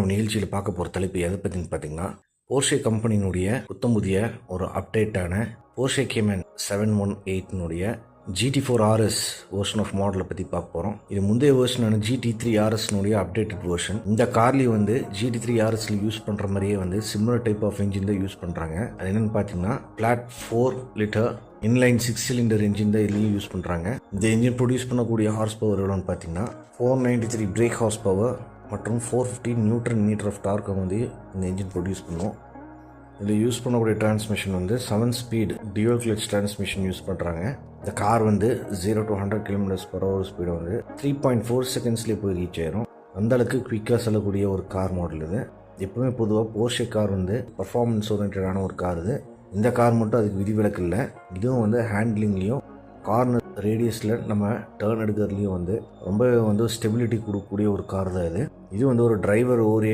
நம்ம நிகழ்ச்சியில் பார்க்க போகிற தலைப்பு எதை பற்றின்னு பார்த்தீங்கன்னா, போர்ஷே கம்பெனியினுடைய புத்தம்புதிய ஒரு அப்டேட்டான Porsche Cayman 718 GT4 RS version of மாடலை பற்றி பார்க்க போகிறோம். இது முந்தைய வெர்ஷனான GT3 RSனுடைய அப்டேட்டட் வெர்ஷன். இந்த கார்லேயும் வந்து GT3 RSல யூஸ் பண்ணுற மாதிரியே வந்து சிமிலர் டைப் ஆஃப் என்ஜின் தான் யூஸ் பண்ணுறாங்க. அது என்னென்னு பார்த்தீங்கன்னா, flat 4 litre inline 6 cylinder engine தான் இதுலேயும் யூஸ் பண்ணுறாங்க. இந்த என்ஜின் ப்ரொடியூஸ் பண்ணக்கூடிய ஹார்ஸ் பவர் எவ்வளோன்னு பார்த்தீங்கன்னா 493 பிரேக் ஹார்ஸ் பவர் மற்றும் 450 நியூட்டன் மீட்டர் ஆஃப் டார்க்கை வந்து இந்த என்ஜின் ப்ரொடியூஸ் பண்ணும். இதில் யூஸ் பண்ணக்கூடிய டிரான்ஸ்மிஷன் வந்து 7 speed dual clutch transmission use பண்ணுறாங்க. இந்த கார் வந்து 0 to 100 km/h ஸ்பீடை வந்து 3.4 செகண்ட்ஸ்லேயே போய் ரீச் ஆயிரும். அந்தளவுக்கு குயிக்காக செல்லக்கூடிய ஒரு கார் மாடல் இது. எப்பவுமே பொதுவாக போர்ஷே கார் வந்து பர்ஃபார்மன்ஸ் ஓரியன்டான ஒரு கார் இது. இந்த கார் மட்டும் அதுக்கு விதிவிலக்கு இல்லை. இதுவும் வந்து ஹேண்ட்லிங்லேயும் கார்னர் ரேடியஸில் நம்ம டேர்ன் எடுக்கிறதுலையும் வந்து ரொம்ப வந்து ஸ்டெபிலிட்டி கொடுக்கக்கூடிய ஒரு கார் தான் இது. இது வந்து ஒரு டிரைவர்